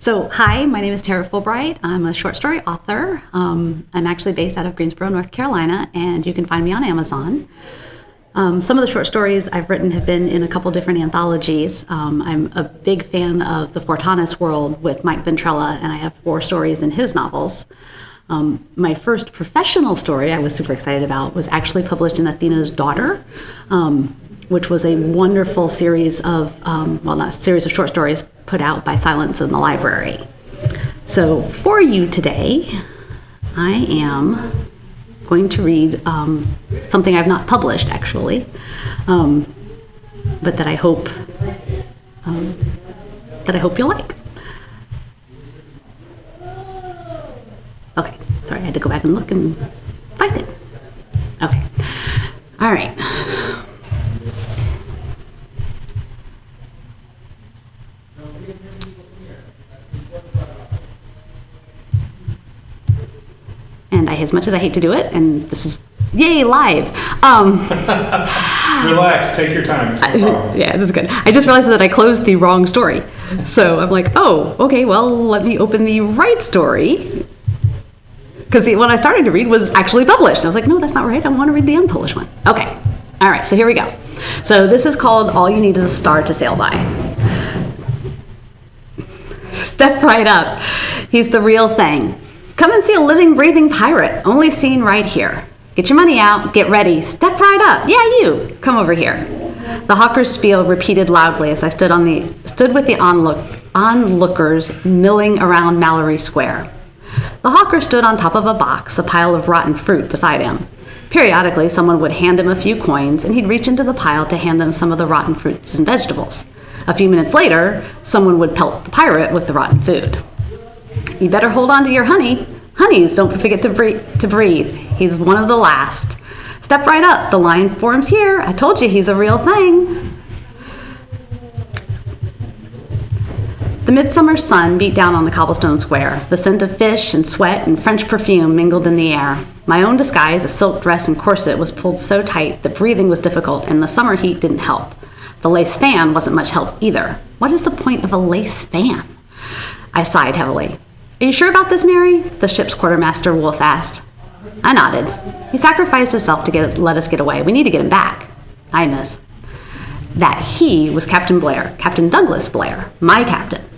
Hi, my name is Tera Fulbright. I'm a short story author. I'm actually based out of Greensboro, North Carolina, and you can find me on Amazon. Some of the short stories I've written have been in a couple different anthologies. I'm a big fan of the Fortanis world with Mike Ventrella, and I have 4 stories in his novels. My first professional story I was super excited about was actually published in Athena's Daughter, which was a wonderful series of, not a series of short stories put out by Silence in the Library. So for you today, I am going to read something I've not published actually, but that I hope you'll like. Okay, sorry, I had to go back and look and find it. Okay, all right. And as much as I hate to do it, and this is, yay, live. Relax, take your time. It's no problem. Yeah, this is good. I just realized that I closed the wrong story. So I'm like, oh, okay, well, let me open the right story. Because the one I started to read was actually published. I was like, no, that's not right. I want to read the unpublished one. Okay. All right, so here we go. So this is called All You Need Is a Star to Sail By. Step right up. He's the real thing. Come and see a living, breathing pirate, only seen right here. Get your money out, get ready, step right up. Yeah, you, come over here. The hawker's spiel repeated loudly as I stood with the onlookers milling around Mallory Square. The hawker stood on top of a box, a pile of rotten fruit beside him. Periodically, someone would hand him a few coins, and he'd reach into the pile to hand them some of the rotten fruits and vegetables. A few minutes later, someone would pelt the pirate with the rotten food. You better hold on to your honey. Honeys, don't forget to breathe. He's one of the last. Step right up. The line forms here. I told you he's a real thing. The midsummer sun beat down on the cobblestone square. The scent of fish and sweat and French perfume mingled in the air. My own disguise, a silk dress and corset, was pulled so tight that breathing was difficult, and the summer heat didn't help. The lace fan wasn't much help either. What is the point of a lace fan? I sighed heavily. Are you sure about this, Mary? The ship's quartermaster Wolf asked. I nodded. He sacrificed himself to let us get away. We need to get him back. Aye, miss. That he was Captain Blair, Captain Douglas Blair, my captain.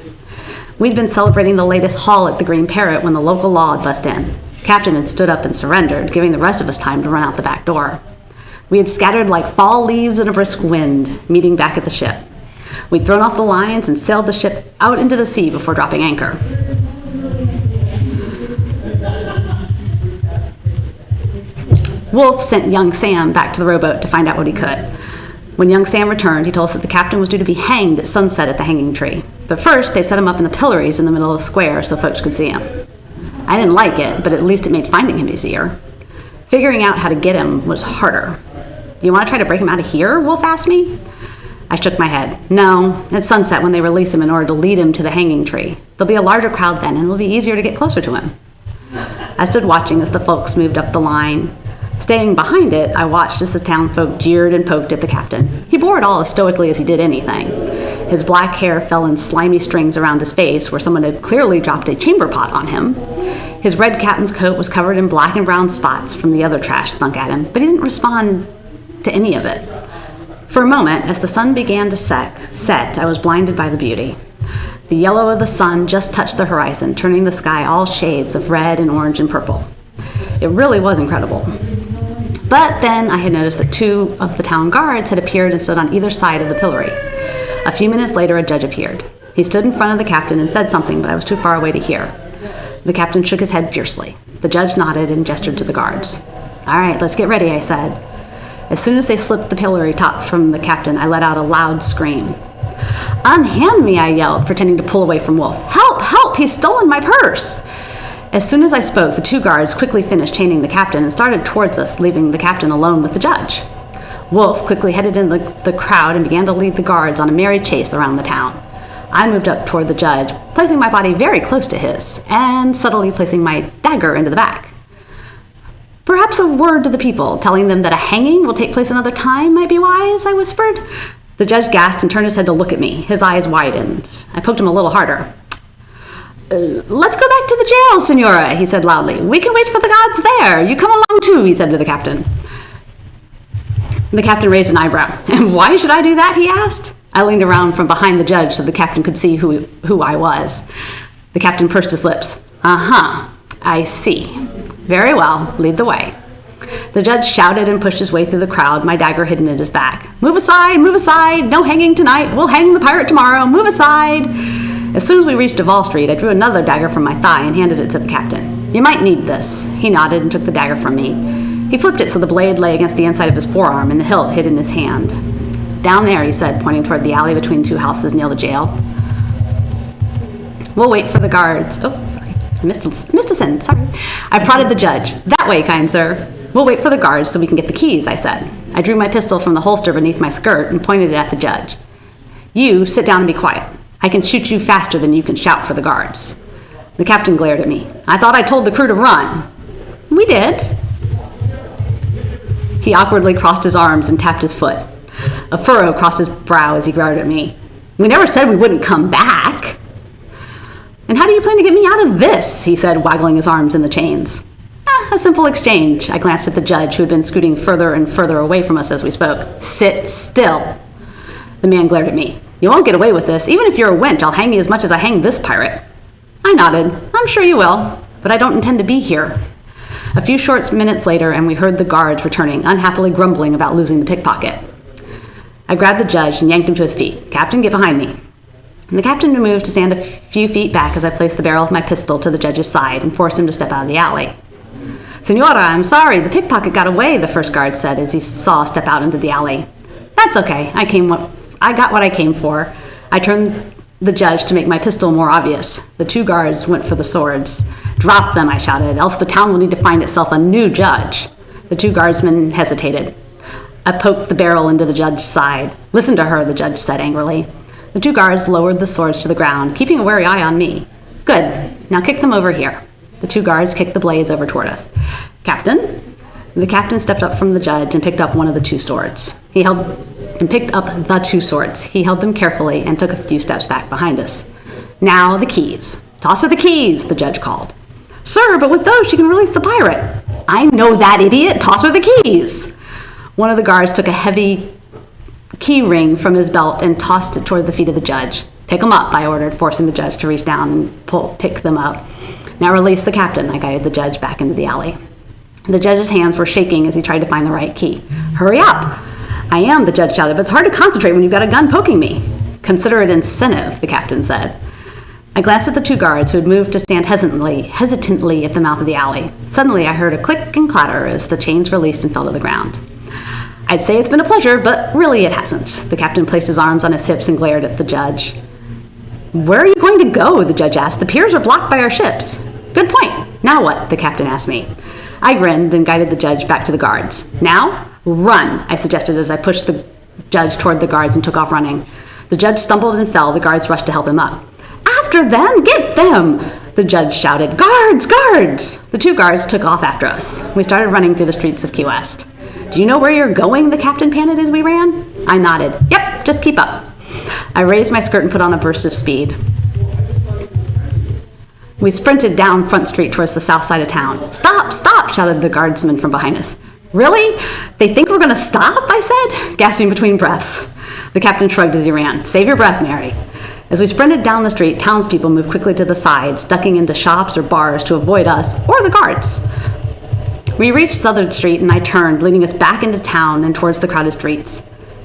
We'd been celebrating the latest haul at the Green Parrot when the local law had bust in. Captain had stood up and surrendered, giving the rest of us time to run out the back door. We had scattered like fall leaves in a brisk wind, meeting back at the ship. We'd thrown off the lines and sailed the ship out into the sea before dropping anchor. Wolf sent young Sam back to the rowboat to find out what he could. When young Sam returned, he told us that the captain was due to be hanged at sunset at the hanging tree. But first, they set him up in the pillories in the middle of the square so folks could see him. I didn't like it, but at least it made finding him easier. Figuring out how to get him was harder. Do you want to try to break him out of here? Wolf asked me. I shook my head. No, it's sunset when they release him in order to lead him to the hanging tree. There'll be a larger crowd then, and it'll be easier to get closer to him. I stood watching as the folks moved up the line. Staying behind it, I watched as the townfolk jeered and poked at the captain. He bore it all as stoically as he did anything. His black hair fell in slimy strings around his face, where someone had clearly dropped a chamber pot on him. His red captain's coat was covered in black and brown spots from the other trash stunk at him, but he didn't respond to any of it. For a moment, as the sun began to set, I was blinded by the beauty. The yellow of the sun just touched the horizon, turning the sky all shades of red and orange and purple. It really was incredible. But then I had noticed that 2 of the town guards had appeared and stood on either side of the pillory. A few minutes later, a judge appeared. He stood in front of the captain and said something, but I was too far away to hear. The captain shook his head fiercely. The judge nodded and gestured to the guards. All right, let's get ready, I said. As soon as they slipped the pillory top from the captain, I let out a loud scream. Unhand me, I yelled, pretending to pull away from Wolf. Help, help, he's stolen my purse. As soon as I spoke, the 2 guards quickly finished chaining the captain and started towards us, leaving the captain alone with the judge. Wolf quickly headed in the crowd and began to lead the guards on a merry chase around the town. I moved up toward the judge, placing my body very close to his, and subtly placing my dagger into the back. Perhaps a word to the people, telling them that a hanging will take place another time might be wise, I whispered. The judge gasped and turned his head to look at me. His eyes widened. I poked him a little harder. Let's go back to the jail, Senora, he said loudly. We can wait for the gods there. You come along too, he said to the captain. The captain raised an eyebrow. And why should I do that, he asked. I leaned around from behind the judge so the captain could see who I was. The captain pursed his lips. Uh-huh, I see. Very well, lead the way. The judge shouted and pushed his way through the crowd, my dagger hidden at his back. Move aside, no hanging tonight. We'll hang the pirate tomorrow, move aside. As soon as we reached Duval Street, I drew another dagger from my thigh and handed it to the captain. You might need this. He nodded and took the dagger from me. He flipped it so the blade lay against the inside of his forearm and the hilt hid in his hand. Down there, he said, pointing toward the alley between two houses near the jail. We'll wait for the guards. Oh, sorry. Missed a sentence, sorry. I prodded the judge. That way, kind sir. We'll wait for the guards so we can get the keys, I said. I drew my pistol from the holster beneath my skirt and pointed it at the judge. You sit down and be quiet. I can shoot you faster than you can shout for the guards. The captain glared at me. I thought I told the crew to run. We did. He awkwardly crossed his arms and tapped his foot. A furrow crossed his brow as he glowered at me. We never said we wouldn't come back. And how do you plan to get me out of this? He said, waggling his arms in the chains. A simple exchange. I glanced at the judge, who had been scooting further and further away from us as we spoke. Sit still. The man glared at me. You won't get away with this. Even if you're a wench, I'll hang you as much as I hang this pirate. I nodded. I'm sure you will, but I don't intend to be here. A few short minutes later, and we heard the guards returning, unhappily grumbling about losing the pickpocket. I grabbed the judge and yanked him to his feet. Captain, get behind me. And the captain moved to stand a few feet back as I placed the barrel of my pistol to the judge's side and forced him to step out of the alley. Senora, I'm sorry, the pickpocket got away, the first guard said as he saw us step out into the alley. That's okay, I got what I came for. I turned the judge to make my pistol more obvious. The two guards went for the swords. Drop them, I shouted, else the town will need to find itself a new judge. The two guardsmen hesitated. I poked the barrel into the judge's side. Listen to her, the judge said angrily. The two guards lowered the swords to the ground, keeping a wary eye on me. Good, now kick them over here. The two guards kicked the blades over toward us. Captain? The captain stepped up from the judge and picked up one of the two swords. He held them carefully and took a few steps back behind us. Now the keys. Toss her the keys, the judge called. Sir, but with those she can release the pirate. I know that, idiot. Toss her the keys. One of the guards took a heavy key ring from his belt and tossed it toward the feet of the judge. Pick them up, I ordered, forcing the judge to reach down and pick them up. Now release the captain, I guided the judge back into the alley. The judge's hands were shaking as he tried to find the right key. Hurry up! I am, the judge shouted, but it's hard to concentrate when you've got a gun poking me. Consider it incentive, the captain said. I glanced at the two guards who had moved to stand hesitantly at the mouth of the alley. Suddenly I heard a click and clatter as the chains released and fell to the ground. I'd say it's been a pleasure, but really it hasn't. The captain placed his arms on his hips and glared at the judge. Where are you going to go? The judge asked. The piers are blocked by our ships. Good point. Now what? The captain asked me. I grinned and guided the judge back to the guards. Now, run, I suggested as I pushed the judge toward the guards and took off running. The judge stumbled and fell. The guards rushed to help him up. After them! Get them! The judge shouted. Guards! Guards! The two guards took off after us. We started running through the streets of Key West. Do you know where you're going? The captain panted as we ran. I nodded. Yep, just keep up. I raised my skirt and put on a burst of speed. We sprinted down Front Street towards the south side of town. Stop, stop, shouted the guardsman from behind us. Really? They think we're going to stop? I said, gasping between breaths. The captain shrugged as he ran. Save your breath, Mary. As we sprinted down the street, townspeople moved quickly to the sides, ducking into shops or bars to avoid us or the guards. We reached Southern Street and I turned, leading us back into town and towards the crowded streets.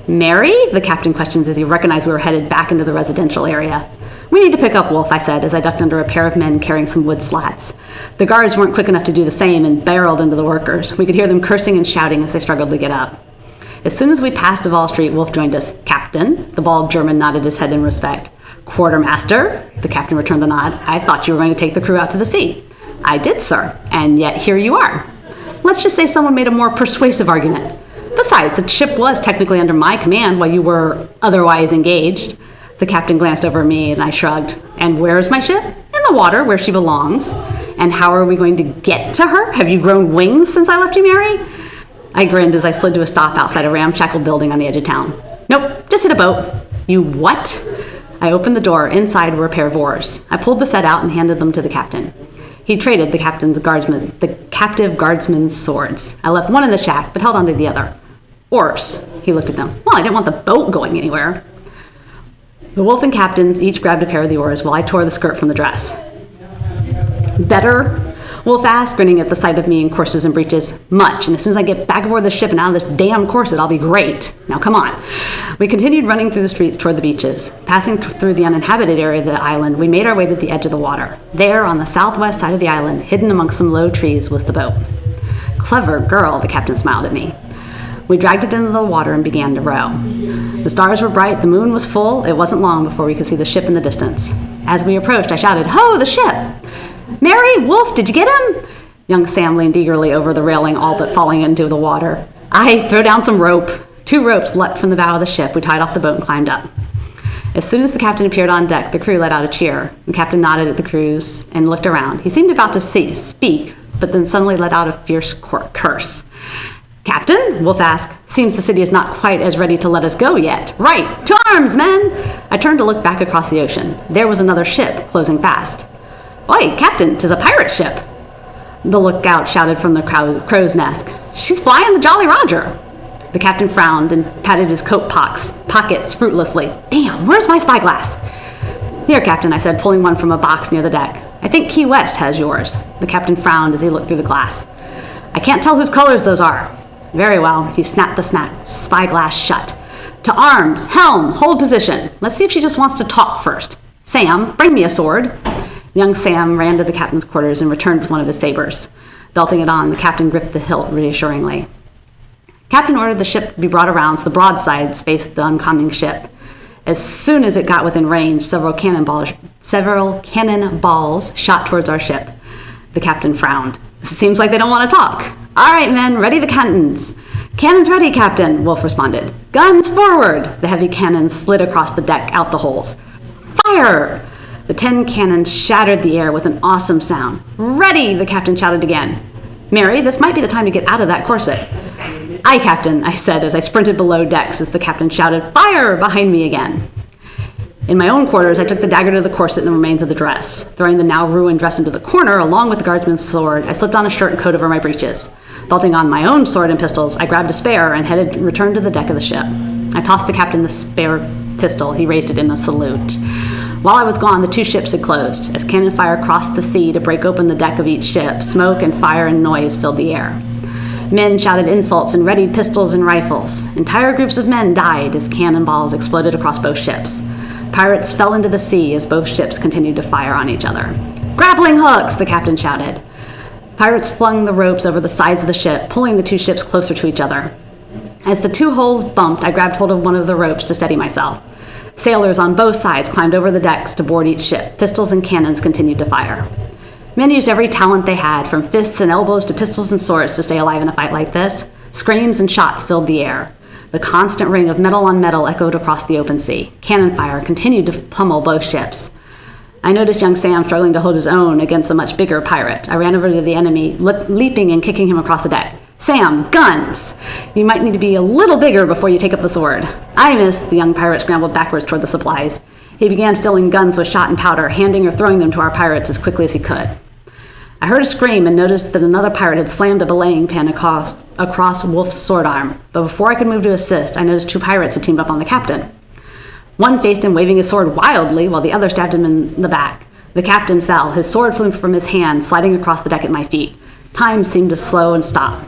Mary? The captain questioned as he recognized we were headed back into the residential area. We need to pick up Wolf, I said, as I ducked under a pair of men carrying some wood slats. The guards weren't quick enough to do the same and barreled into the workers. We could hear them cursing and shouting as they struggled to get up. As soon as we passed Duval Street, Wolf joined us. Captain? The bald German nodded his head in respect. Quartermaster? The captain returned the nod. I thought you were going to take the crew out to the sea. I did, sir, and yet here you are. Let's just say someone made a more persuasive argument. Besides, the ship was technically under my command while you were otherwise engaged. The captain glanced over at me and I shrugged. And where is my ship? In the water, where she belongs. And how are we going to get to her? Have you grown wings since I left you, Mary? I grinned as I slid to a stop outside a ramshackle building on the edge of town. Nope, just hit a boat. You what? I opened the door. Inside were a pair of oars. I pulled the set out and handed them to the captain. He traded the captive guardsman's swords. I left one in the shack, but held on to the other. Oars. He looked at them. Well, I didn't want the boat going anywhere. The wolf and captain each grabbed a pair of the oars while I tore the skirt from the dress. Better? Wolf asked, grinning at the sight of me in corsets and breeches. Much, and as soon as I get back aboard the ship and out of this damn corset, I'll be great. Now, come on. We continued running through the streets toward the beaches. Passing through the uninhabited area of the island, we made our way to the edge of the water. There, on the southwest side of the island, hidden amongst some low trees, was the boat. Clever girl, the captain smiled at me. We dragged it into the water and began to row. The stars were bright, the moon was full. It wasn't long before we could see the ship in the distance. As we approached, I shouted, "Ho, the ship! Mary, Wolf, did you get him?" Young Sam leaned eagerly over the railing, all but falling into the water. "Aye, throw down some rope." 2 ropes leapt from the bow of the ship. We tied off the boat and climbed up. As soon as the captain appeared on deck, the crew let out a cheer. The captain nodded at the crews and looked around. He seemed about to speak, but then suddenly let out a fierce curse. "Captain?" Wolf asked. "Seems the city is not quite as ready to let us go yet." "Right! To arms, men!" I turned to look back across the ocean. There was another ship, closing fast. "Oi, Captain, 'tis a pirate ship!" The lookout shouted from the crow's nest. "She's flying the Jolly Roger!" The captain frowned and patted his coat pockets fruitlessly. "Damn, where's my spyglass?" "Here, Captain," I said, pulling one from a box near the deck. "I think Key West has yours." The captain frowned as he looked through the glass. "I can't tell whose colors those are." "Very well." He snapped the spyglass shut. "To arms! Helm! Hold position! Let's see if she just wants to talk first. Sam, bring me a sword." Young Sam ran to the captain's quarters and returned with one of his sabers. Belting it on, the captain gripped the hilt reassuringly. Captain ordered the ship to be brought around so the broadsides faced the oncoming ship. As soon as it got within range, several cannonballs shot towards our ship. The captain frowned. "Seems like they don't want to talk." "All right, men, ready the cannons." "Cannons ready, Captain," Wolf responded. "Guns forward!" The heavy cannons slid across the deck out the holes. "Fire!" The 10 cannons shattered the air with an awesome sound. "Ready!" the captain shouted again. "Mary, this might be the time to get out of that corset." "Aye, Captain," I said as I sprinted below decks as the captain shouted, "Fire!" behind me again. In my own quarters, I took the dagger to the corset and the remains of the dress. Throwing the now ruined dress into the corner, along with the guardsman's sword, I slipped on a shirt and coat over my breeches. Belting on my own sword and pistols, I grabbed a spare and returned to the deck of the ship. I tossed the captain the spare pistol. He raised it in a salute. While I was gone, the 2 ships had closed. As cannon fire crossed the sea to break open the deck of each ship, smoke and fire and noise filled the air. Men shouted insults and readied pistols and rifles. Entire groups of men died as cannonballs exploded across both ships. Pirates fell into the sea as both ships continued to fire on each other. "Grappling hooks!" the captain shouted. Pirates flung the ropes over the sides of the ship, pulling the 2 ships closer to each other. As the 2 hulls bumped, I grabbed hold of one of the ropes to steady myself. Sailors on both sides climbed over the decks to board each ship. Pistols and cannons continued to fire. Men used every talent they had, from fists and elbows to pistols and swords, to stay alive in a fight like this. Screams and shots filled the air. The constant ring of metal on metal echoed across the open sea. Cannon fire continued to pummel both ships. I noticed young Sam struggling to hold his own against a much bigger pirate. I ran over to the enemy, leaping and kicking him across the deck. "Sam, guns! You might need to be a little bigger before you take up the sword." I missed. The young pirate scrambled backwards toward the supplies. He began filling guns with shot and powder, handing or throwing them to our pirates as quickly as he could. I heard a scream and noticed that another pirate had slammed a belaying pin across Wolf's sword arm. But before I could move to assist, I noticed 2 pirates had teamed up on the captain. One faced him, waving his sword wildly, while the other stabbed him in the back. The captain fell. His sword flew from his hand, sliding across the deck at my feet. Time seemed to slow and stop.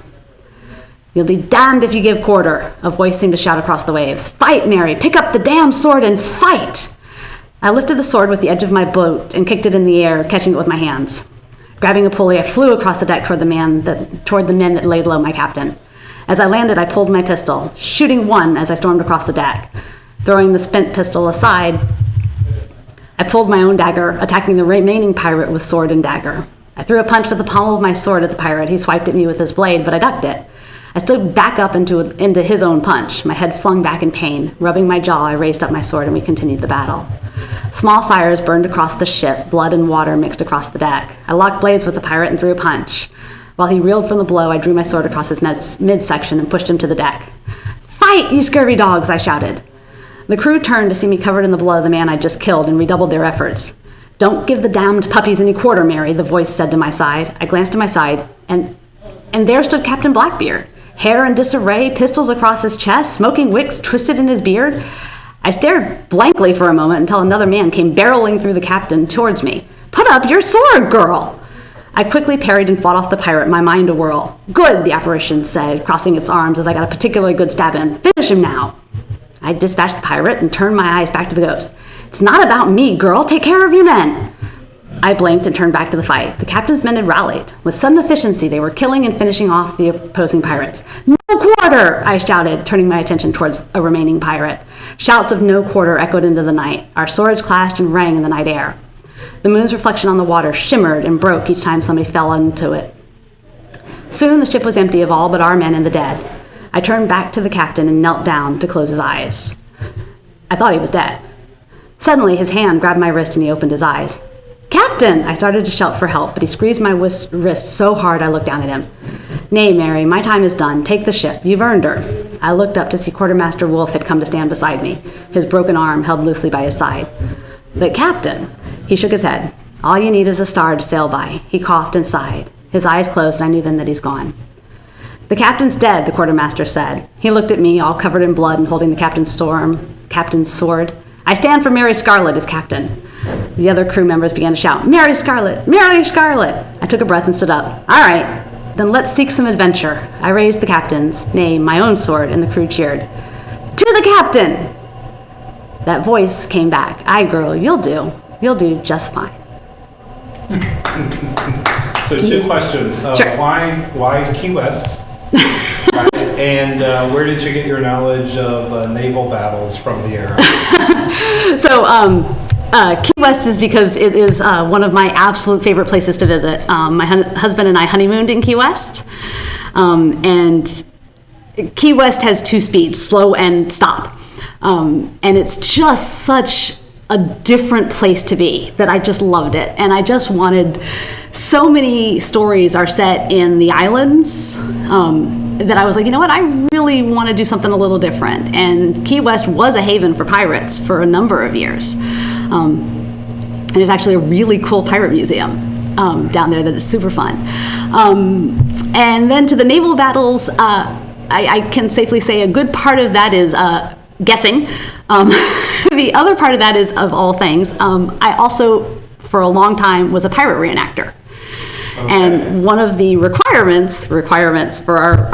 "You'll be damned if you give quarter," a voice seemed to shout across the waves. "Fight, Mary! Pick up the damn sword and fight!" I lifted the sword with the edge of my boat and kicked it in the air, catching it with my hands. Grabbing a pulley, I flew across the deck toward the men that laid low my captain. As I landed, I pulled my pistol, shooting one as I stormed across the deck. Throwing the spent pistol aside, I pulled my own dagger, attacking the remaining pirate with sword and dagger. I threw a punch with the pommel of my sword at the pirate. He swiped at me with his blade, but I ducked it. I stood back up into his own punch, my head flung back in pain. Rubbing my jaw, I raised up my sword and we continued the battle. Small fires burned across the ship, blood and water mixed across the deck. I locked blades with the pirate and threw a punch. While he reeled from the blow, I drew my sword across his midsection and pushed him to the deck. "Fight, you scurvy dogs!" I shouted. The crew turned to see me covered in the blood of the man I'd just killed and redoubled their efforts. "Don't give the damned puppies any quarter, Mary," the voice said to my side. I glanced to my side, and there stood Captain Blackbeard. Hair in disarray, pistols across his chest, smoking wicks twisted in his beard. I stared blankly for a moment until another man came barreling through the captain towards me. "Put up your sword, girl!" I quickly parried and fought off the pirate, my mind awhirl. "Good," the apparition said, crossing its arms as I got a particularly good stab in. "Finish him now." I dispatched the pirate and turned my eyes back to the ghost. "It's not about me, girl. Take care of your men." I blinked and turned back to the fight. The captain's men had rallied. With sudden efficiency, they were killing and finishing off the opposing pirates. "No quarter!" I shouted, turning my attention towards a remaining pirate. Shouts of "no quarter" echoed into the night. Our swords clashed and rang in the night air. The moon's reflection on the water shimmered and broke each time somebody fell into it. Soon the ship was empty of all but our men and the dead. I turned back to the captain and knelt down to close his eyes. I thought he was dead. Suddenly, his hand grabbed my wrist and he opened his eyes. "Captain!" I started to shout for help, but he squeezed my wrist so hard I looked down at him. "Nay, Mary, my time is done. Take the ship. You've earned her." I looked up to see Quartermaster Wolfe had come to stand beside me, his broken arm held loosely by his side. "But Captain," he shook his head. "All you need is a star to sail by." He coughed and sighed. His eyes closed, and I knew then that he's gone. "The captain's dead," the quartermaster said. He looked at me, all covered in blood and holding the captain's sword. "I stand for Mary Scarlet as captain." The other crew members began to shout, "Mary Scarlet! Mary Scarlet!" I took a breath and stood up. "All right, then let's seek some adventure." I raised the captain's, nay, my own sword, and the crew cheered. "To the captain!" That voice came back. "Aye, girl, you'll do. You'll do just fine." So 2 questions. Sure. Why Key West? Right. And where did you get your knowledge of naval battles from the era? So Key West is because it is one of my absolute favorite places to visit. My husband and I honeymooned in Key West. And Key West has 2 speeds, slow and stop. And it's just such a different place to be that I just loved it. And I just wanted, so many stories are set in the islands that I was like, you know what, I really want to do something a little different. And Key West was a haven for pirates for a number of years. And there's actually a really cool pirate museum down there that is super fun. And then to the naval battles, I can safely say a good part of that is guessing. The other part of that is, of all things, I also, for a long time, was a pirate reenactor. Okay. And one of the requirements for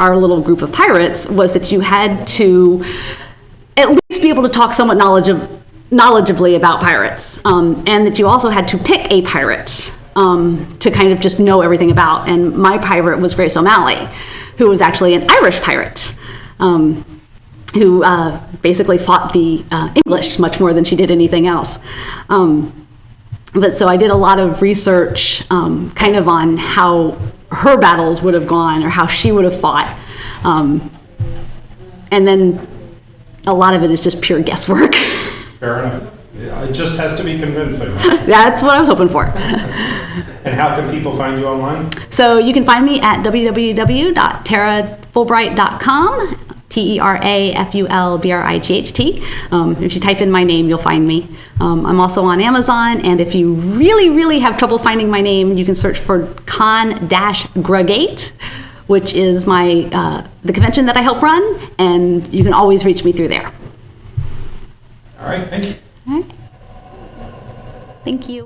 our little group of pirates was that you had to at least be able to talk somewhat knowledgeably about pirates, and that you also had to pick a pirate to kind of just know everything about. And my pirate was Grace O'Malley, who was actually an Irish pirate, who basically fought the English much more than she did anything else. But so I did a lot of research kind of on how her battles would have gone or how she would have fought. And then a lot of it is just pure guesswork. Fair enough. It just has to be convincing. Right? That's what I was hoping for. And how can people find you online? So you can find me at www.terafulbright.com. TERAFULBRIGHT. If you type in my name, you'll find me. I'm also on Amazon, and if you really, really have trouble finding my name, you can search for Con-Grugate, which is my the convention that I help run, and you can always reach me through there. All right, thank you. All right. Thank you.